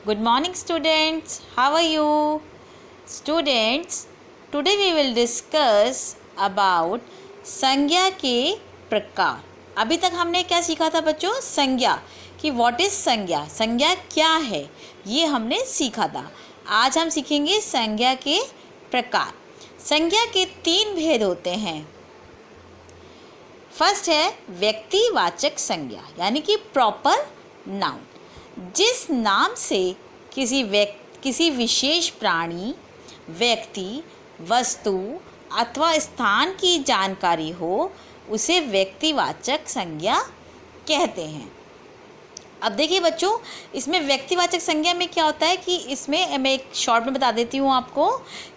Good morning students. How are you? Students, today we will discuss about संज्ञा के प्रकार। अभी तक हमने क्या सीखा था बच्चों? संज्ञा कि व्हाट इज संज्ञा, संज्ञा क्या है, ये हमने सीखा था। आज हम सीखेंगे संज्ञा के प्रकार। संज्ञा के 3 भेद होते हैं। फर्स्ट है व्यक्तिवाचक संज्ञा यानी कि प्रॉपर नाउन। जिस नाम से किसी विशेष प्राणी, व्यक्ति, वस्तु अथवा स्थान की जानकारी हो उसे व्यक्तिवाचक संज्ञा कहते हैं। अब देखिए बच्चों, इसमें व्यक्तिवाचक संज्ञा में क्या होता है कि इसमें मैं एक शॉर्ट में बता देती हूँ आपको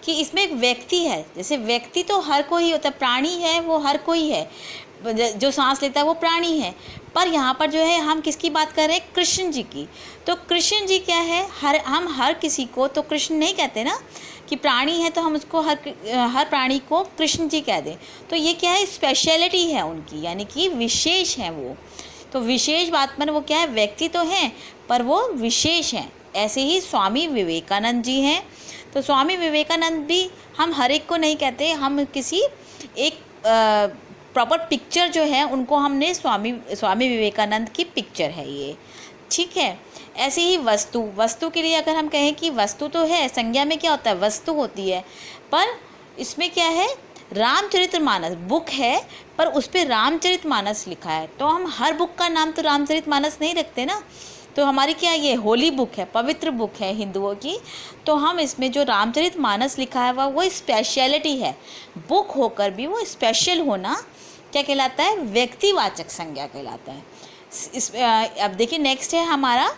कि इसमें एक व्यक्ति है। जैसे व्यक्ति तो हर कोई होता है, प्राणी है वो हर कोई है, जो सांस लेता है वो प्राणी है। पर यहाँ पर जो है हम किसकी बात कर रहे हैं? कृष्ण जी की। तो कृष्ण जी क्या है, हम हर किसी को तो कृष्ण नहीं कहते ना, कि प्राणी है तो हम उसको हर प्राणी को कृष्ण जी कह दें। तो ये क्या है? स्पेशलिटी है उनकी, यानी कि विशेष है वो। तो विशेष बात में वो क्या है? व्यक्ति तो हैं पर वो विशेष हैं। ऐसे ही स्वामी विवेकानंद जी हैं। तो स्वामी विवेकानंद भी हम हर एक को नहीं कहते, हम किसी एक प्रॉपर पिक्चर जो है उनको हमने स्वामी विवेकानंद की पिक्चर है ये, ठीक है। ऐसे ही वस्तु के लिए अगर हम कहें कि वस्तु तो है, संज्ञा में क्या होता है? वस्तु होती है। पर इसमें क्या है? रामचरितमानस बुक है पर उस पर रामचरितमानस लिखा है। तो हम हर बुक का नाम तो रामचरितमानस नहीं रखते ना। तो हमारी क्या ये होली बुक है, पवित्र बुक है हिंदुओं की। तो हम इसमें जो रामचरितमानस लिखा है वो स्पेशलिटी है। बुक होकर भी वो स्पेशल होना क्या कहलाता है? व्यक्तिवाचक संज्ञा कहलाता है। अब देखिए नेक्स्ट है हमारा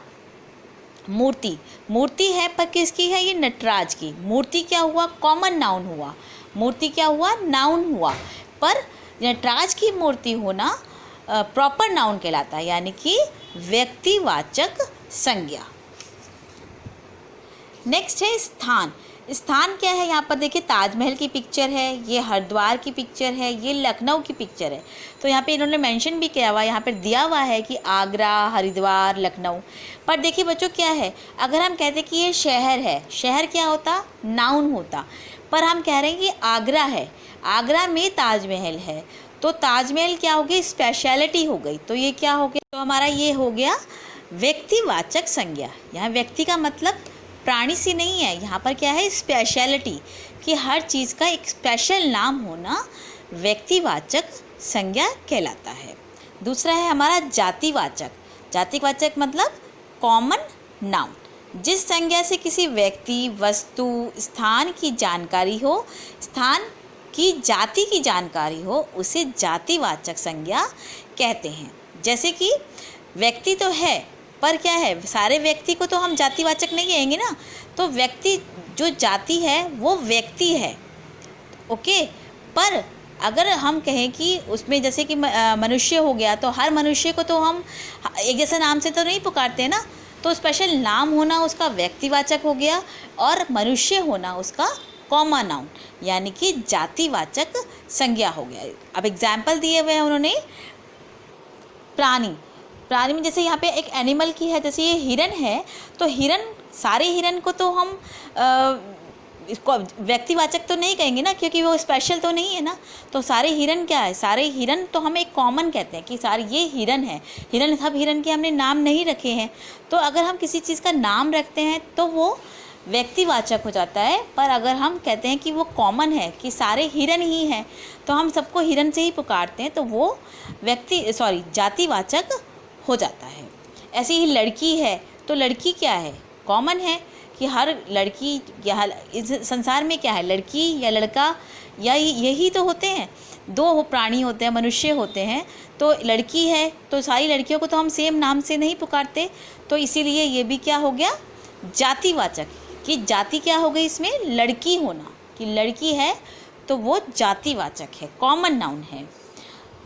मूर्ति है पर किसकी है? ये नटराज की। मूर्ति क्या हुआ? कॉमन नाउन हुआ। मूर्ति क्या हुआ? नाउन हुआ। पर नटराज की मूर्ति होना प्रॉपर नाउन कहलाता है, यानी कि व्यक्तिवाचक संज्ञा। नेक्स्ट है स्थान क्या है? यहाँ पर देखिए ताजमहल की पिक्चर है, ये हरिद्वार की पिक्चर है, ये लखनऊ की पिक्चर है। तो यहाँ पे इन्होंने मेंशन भी किया हुआ, यहाँ पर दिया हुआ है कि आगरा, हरिद्वार, लखनऊ। पर देखिए बच्चों क्या है, अगर हम कहते कि ये शहर है, शहर क्या होता? नाउन होता। पर हम कह रहे हैं कि आगरा है, आगरा में ताजमहल है, तो ताजमहल क्या हो गई? स्पेशलिटी हो गई। तो ये क्या हो गया? तो हमारा ये हो गया व्यक्तिवाचक संज्ञा। यहाँ व्यक्ति का मतलब प्राणी से नहीं है, यहाँ पर क्या है? स्पेशलिटी, कि हर चीज़ का एक स्पेशल नाम होना व्यक्तिवाचक संज्ञा कहलाता है। दूसरा है हमारा जातिवाचक मतलब कॉमन नाउन। जिस संज्ञा से किसी व्यक्ति, वस्तु, स्थान की जानकारी हो, स्थान की जाति की जानकारी हो, उसे जातिवाचक संज्ञा कहते हैं। जैसे कि व्यक्ति तो है पर क्या है? सारे व्यक्ति को तो हम जातिवाचक नहीं कहेंगे ना। तो व्यक्ति जो जाति है वो व्यक्ति है, ओके। पर अगर हम कहें कि उसमें जैसे कि मनुष्य हो गया, तो हर मनुष्य को तो हम एक जैसा नाम से तो नहीं पुकारते ना। तो स्पेशल नाम होना उसका व्यक्तिवाचक हो गया और मनुष्य होना उसका कॉमन नाउन, यानी कि जातिवाचक संज्ञा हो गया। अब एग्जाम्पल दिए हुए हैं उन्होंने। प्राणी में जैसे यहाँ पे एक एनिमल की है, जैसे ये हिरन है, तो हिरन, सारे हिरन को तो हम इसको व्यक्तिवाचक तो नहीं कहेंगे ना, क्योंकि वो स्पेशल तो नहीं है ना। तो सारे हिरन क्या है? सारे हिरन तो हम एक कॉमन कहते हैं कि सारे ये हिरन है। सब हिरन के हमने नाम नहीं रखे हैं। तो अगर हम किसी चीज़ का नाम रखते हैं तो वो व्यक्तिवाचक हो जाता है। पर अगर हम कहते हैं कि वो कॉमन है, कि सारे हिरन ही हैं, तो हम सबको हिरन से ही पुकारते हैं, तो वो जातिवाचक हो जाता है। ऐसे ही लड़की है, तो लड़की क्या है? कॉमन है, कि हर लड़की या इस संसार में क्या है? लड़की या लड़का या यही तो होते हैं। 2 प्राणी होते हैं, मनुष्य होते हैं। तो लड़की है तो सारी लड़कियों को तो हम सेम नाम से नहीं पुकारते। तो इसीलिए ये भी क्या हो गया? जातिवाचक, कि जाति क्या हो गई इसमें? लड़की होना, कि लड़की है तो वो जातिवाचक है, कॉमन नाउन है।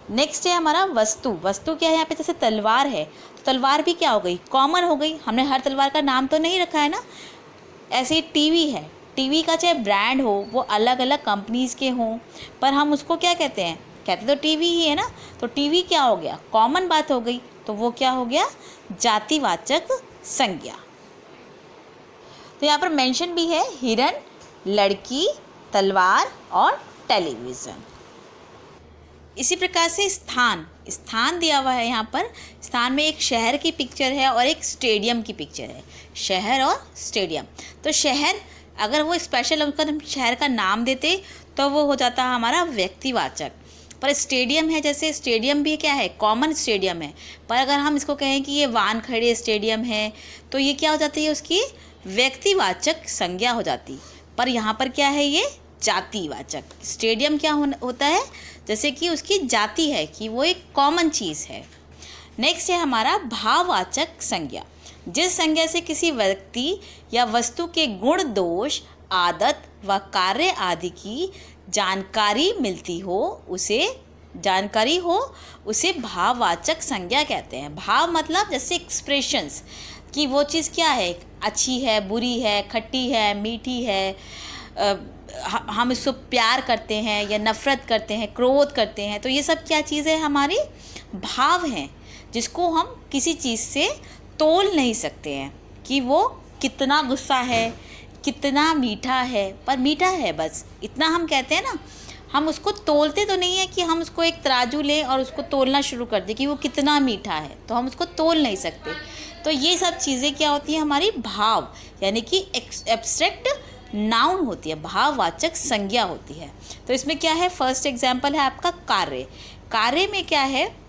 नेक्स्ट है हमारा वस्तु क्या है? यहाँ पे जैसे तलवार है, तो तलवार भी क्या हो गई? कॉमन हो गई। हमने हर तलवार का नाम तो नहीं रखा है ना। ऐसे ही टीवी है, टीवी का चाहे ब्रांड हो, वो अलग अलग कंपनीज़ के हों, पर हम उसको क्या कहते हैं? कहते तो टीवी ही है ना। तो टीवी क्या हो गया? कॉमन बात हो गई। तो वो क्या हो गया? जातिवाचक संज्ञा। तो यहाँ पर मेंशन भी है हिरन, लड़की, तलवार और टेलीविज़न। इसी प्रकार से स्थान दिया हुआ है। यहाँ पर स्थान में एक शहर की पिक्चर है और एक स्टेडियम की पिक्चर है, शहर और स्टेडियम। तो शहर अगर वो स्पेशल होकर हम शहर का नाम देते तो वो हो जाता है हमारा व्यक्तिवाचक, पर स्टेडियम है, जैसे स्टेडियम भी क्या है, कॉमन स्टेडियम है, पर अगर हम इसको कहें कि ये वानखेड़े स्टेडियम है तो ये क्या हो जाती है, उसकी व्यक्तिवाचक संज्ञा हो जाती। पर यहाँ पर क्या है, ये जातिवाचक। स्टेडियम क्या होता है, जैसे कि उसकी जाति है, कि वो एक कॉमन चीज़ है। नेक्स्ट है हमारा भाववाचक संज्ञा। जिस संज्ञा से किसी व्यक्ति या वस्तु के गुण, दोष, आदत व कार्य आदि की जानकारी मिलती हो, उसे भाववाचक संज्ञा कहते हैं। भाव मतलब जैसे एक्सप्रेशंस, कि वो चीज़ क्या है, अच्छी है, बुरी है, खट्टी है, मीठी है, हम इसको प्यार करते हैं या नफ़रत करते हैं, क्रोध करते हैं, तो ये सब क्या चीज़ें हमारी भाव हैं, जिसको हम किसी चीज़ से तोल नहीं सकते हैं कि वो कितना गुस्सा है, कितना मीठा है, पर मीठा है बस इतना हम कहते हैं ना। हम उसको तोलते तो नहीं है कि हम उसको एक तराजू लें और उसको तोलना शुरू कर दें कि वो कितना मीठा है, तो हम उसको तोल नहीं सकते। तो ये सब चीज़ें क्या होती हैं, हमारी भाव, यानी कि एब्स्ट्रैक्ट नाउन होती है, भाववाचक संज्ञा होती है। तो इसमें क्या है, फर्स्ट एग्जाम्पल है आपका कार्य। कार्य में क्या है,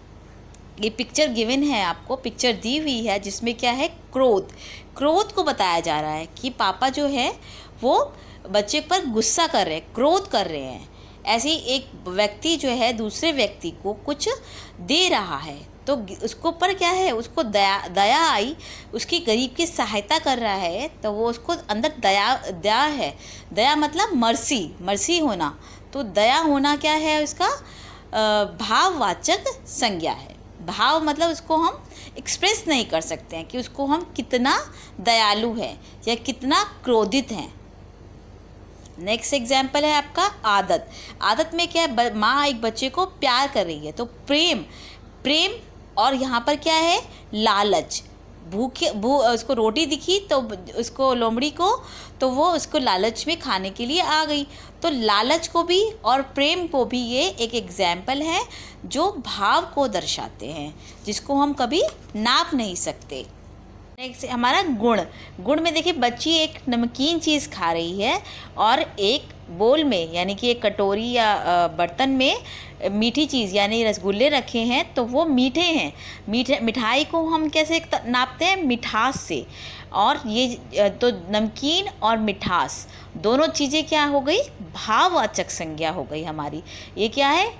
ये पिक्चर गिवन है, आपको पिक्चर दी हुई है, जिसमें क्या है, क्रोध को बताया जा रहा है कि पापा जो है वो बच्चे पर गुस्सा कर रहे हैं, क्रोध कर रहे हैं। ऐसे ही एक व्यक्ति जो है दूसरे व्यक्ति को कुछ दे रहा है, तो उसको पर क्या है, उसको दया आई, उसकी गरीब की सहायता कर रहा है, तो वो उसको अंदर दया है। दया मतलब मर्सी होना, तो दया होना क्या है, उसका भाववाचक संज्ञा है। भाव मतलब उसको हम एक्सप्रेस नहीं कर सकते हैं कि उसको हम कितना दयालु है या कितना क्रोधित हैं। नेक्स्ट एग्जाम्पल है आपका आदत में क्या है, माँ एक बच्चे को प्यार कर रही है, तो प्रेम और यहाँ पर क्या है, लालच। उसको रोटी दिखी तो उसको लोमड़ी को, तो वो उसको लालच में खाने के लिए आ गई। तो लालच को भी और प्रेम को भी ये एक एग्जाम्पल है जो भाव को दर्शाते हैं, जिसको हम कभी नाप नहीं सकते। नेक्स्ट हमारा गुण में देखिए, बच्ची एक नमकीन चीज़ खा रही है और एक बोल में, यानी कि एक कटोरी या बर्तन में मीठी चीज़ यानी रसगुल्ले रखे हैं, तो वो मीठे हैं। मिठाई को हम कैसे नापते हैं, मिठास से। और ये तो नमकीन और मिठास दोनों चीज़ें क्या हो गई, भाववाचक संज्ञा हो गई हमारी। ये क्या है,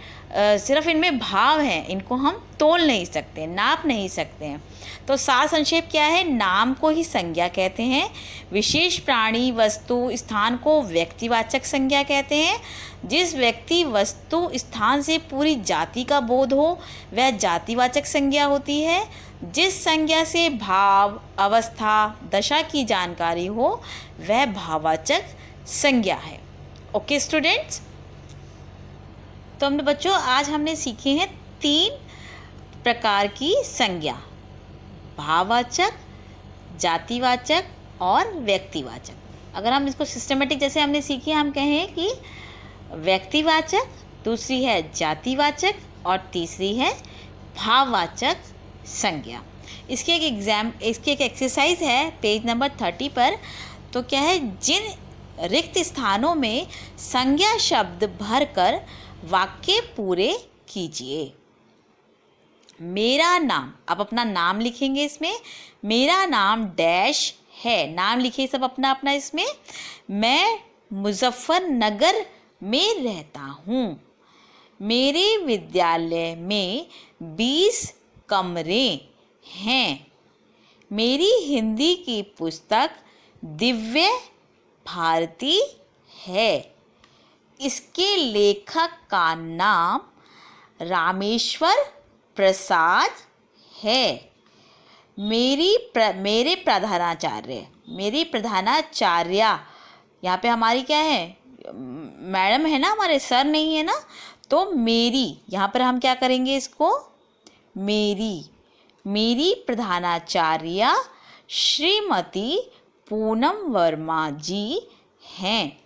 सिर्फ इनमें भाव हैं, इनको हम तोल नहीं सकते, नाप नहीं सकते हैं। तो सार संक्षेप क्या है, नाम को ही संज्ञा कहते हैं, विशेष प्राणी, वस्तु, स्थान को व्यक्तिवाचक संज्ञा कहते हैं। जिस व्यक्ति, वस्तु, स्थान से पूरी जाति का बोध हो वह जातिवाचक संज्ञा होती है। जिस संज्ञा से भाव, अवस्था, दशा की जानकारी हो वह भाववाचक संज्ञा है। ओके स्टूडेंट्स, तो हमने बच्चों आज हमने सीखे हैं 3 प्रकार की संज्ञा, भाववाचक, जातिवाचक और व्यक्तिवाचक। अगर हम इसको सिस्टमेटिक जैसे हमने सीखी, हम कहें कि व्यक्तिवाचक, दूसरी है जातिवाचक और तीसरी है भाववाचक संज्ञा। इसकी एक एक्सरसाइज है पेज नंबर 30 पर। तो क्या है, जिन रिक्त स्थानों में संज्ञा शब्द भरकर वाक्य पूरे कीजिए। मेरा नाम, आप अपना नाम लिखेंगे इसमें, मेरा नाम डैश है, नाम लिखिए सब अपना अपना इसमें। मैं मुजफ्फरनगर में रहता हूँ। मेरे विद्यालय में 20 कमरे हैं। मेरी हिंदी की पुस्तक दिव्य भारती है। इसके लेखक का नाम रामेश्वर प्रसाद है। मेरी प्रधानाचार्य, यहाँ पे हमारी क्या है, मैडम है ना, हमारे सर नहीं है ना, तो मेरी, यहाँ पर हम क्या करेंगे इसको, मेरी प्रधानाचार्य श्रीमती पूनम वर्मा जी हैं।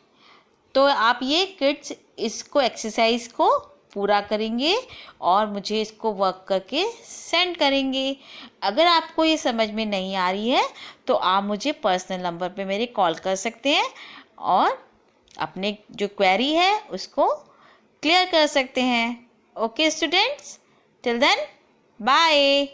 तो आप ये किड्स इसको एक्सरसाइज को पूरा करेंगे और मुझे इसको वर्क करके सेंड करेंगे। अगर आपको ये समझ में नहीं आ रही है तो आप मुझे पर्सनल नंबर पे मेरे कॉल कर सकते हैं और अपने जो क्वेरी है उसको क्लियर कर सकते हैं। Okay students, till then bye.